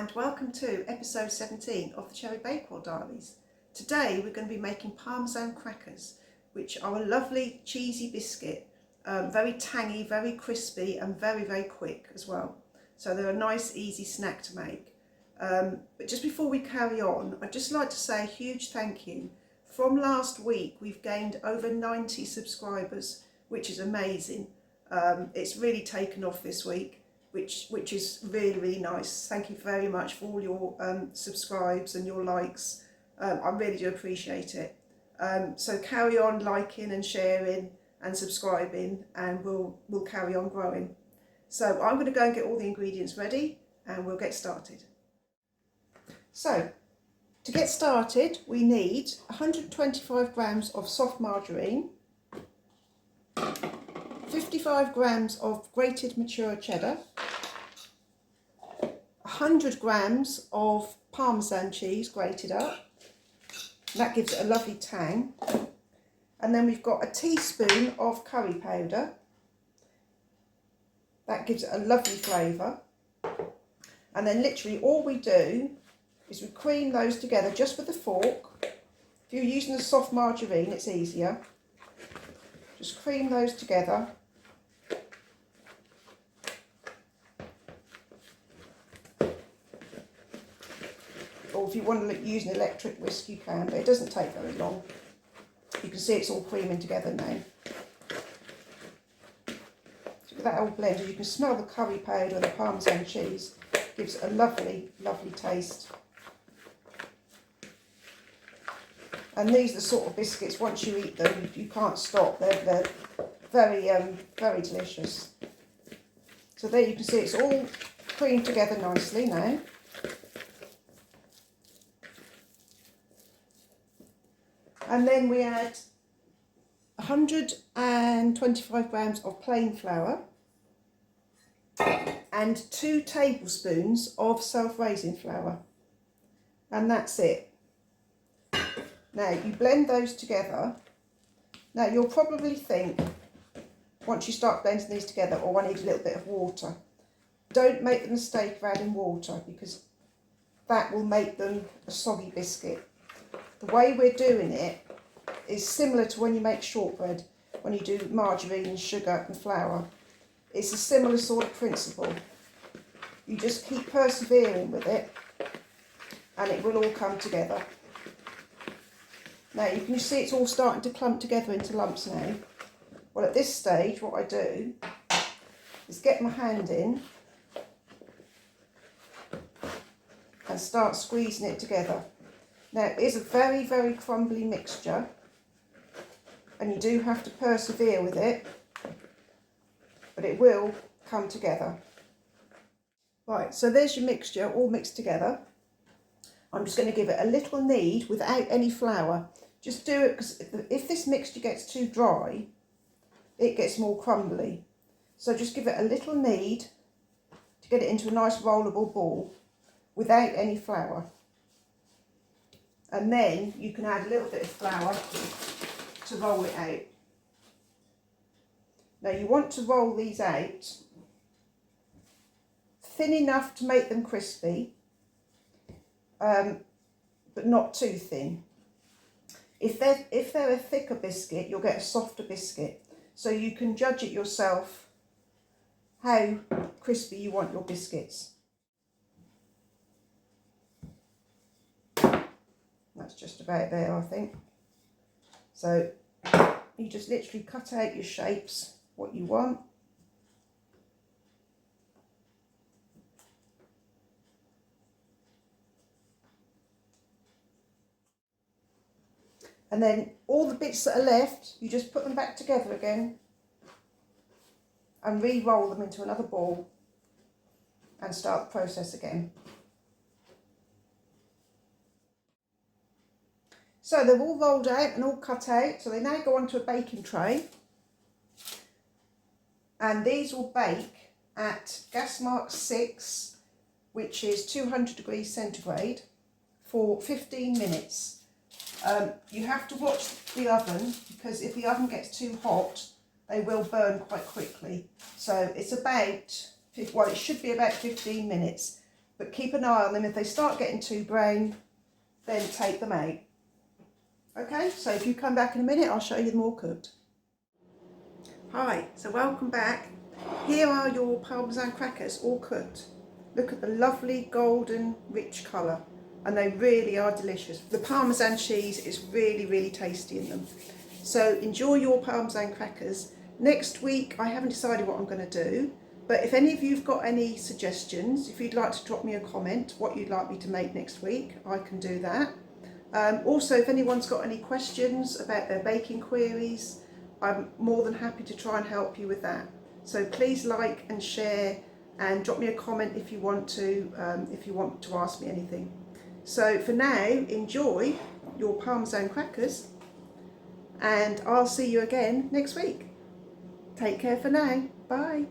and welcome to episode 17 of the Bakewell Diaries. Today we're going to be making Parmesan crackers, which are a lovely cheesy biscuit, very tangy, very crispy and very quick as well. So they're a nice easy snack to make. But just before we carry on, I'd just like to say a huge thank you. From last week we've gained over 90 subscribers, which is amazing. It's really taken off this week. Which is really nice. Thank you very much for all your subscribes and your likes. I really do appreciate it. So carry on liking and sharing and subscribing, and we'll carry on growing. So I'm going to go and get all the ingredients ready and we'll get started. So to get started we need 125 grams of soft margarine, 55 grams of grated mature cheddar, 100 grams of Parmesan cheese grated up. That gives it a lovely tang. And then we've got a teaspoon of curry powder. That gives it a lovely flavour. And then literally all we do is we cream those together just with a fork. If you're using the soft margarine, it's easier. Just cream those together. Or if you want to use an electric whisk, you can, but it doesn't take very long. You can see it's all creaming together now. So with that all blended, you can smell the curry powder and the Parmesan cheese. It gives it a lovely taste. And these are the sort of biscuits, once you eat them, you can't stop. They're very delicious. So there you can see it's all creamed together nicely now. And then we add 125 grams of plain flour and 2 tablespoons of self-raising flour. And that's it. Now you blend those together. Now you'll probably think, once you start blending these together, oh, I need a little bit of water. Don't make the mistake of adding water, because that will make them a soggy biscuit. The way we're doing it is similar to when you make shortbread, when you do margarine and sugar and flour. It's a similar sort of principle. You just keep persevering with it and it will all come together. Now you can see it's all starting to clump together into lumps now. Well, at this stage what I do is get my hand in and start squeezing it together. Now it is a very crumbly mixture and you do have to persevere with it, but it will come together. Right, so there's your mixture all mixed together. I'm just going to give it a little knead without any flour. Just do it because if this mixture gets too dry, it gets more crumbly. So just give it a little knead to get it into a nice rollable ball without any flour. And then you can add a little bit of flour to roll it out. Now you want to roll these out thin enough to make them crispy, but not too thin. If they're a thicker biscuit, you'll get a softer biscuit. So you can judge it yourself how crispy you want your biscuits. That's just about there, I think. So you just literally cut out your shapes, what you want. And then all the bits that are left, you just put them back together again and re-roll them into another ball and start the process again. So they're all rolled out and all cut out, so they now go onto a baking tray. And these will bake at gas mark 6, which is 200 degrees centigrade, for 15 minutes. You have to watch the oven, because if the oven gets too hot, they will burn quite quickly. So it's about, well, it should be about 15 minutes, but keep an eye on them. If they start getting too brown, then take them out. Okay, so if you come back in a minute, I'll show you them all cooked. Hi, so welcome back. Here are your Parmesan crackers all cooked. Look at the lovely golden rich colour, and they really are delicious. The Parmesan cheese is really, really tasty in them. So enjoy your Parmesan crackers. Next week, I haven't decided what I'm going to do, but if any of you've got any suggestions, if you'd like to drop me a comment, what you'd like me to make next week, I can do that. Also, if anyone's got any questions about their baking queries, I'm more than happy to try and help you with that. So please like and share and drop me a comment if you want to ask me anything. So for now, enjoy your Parmesan crackers, and I'll see you again next week. Take care for now. Bye.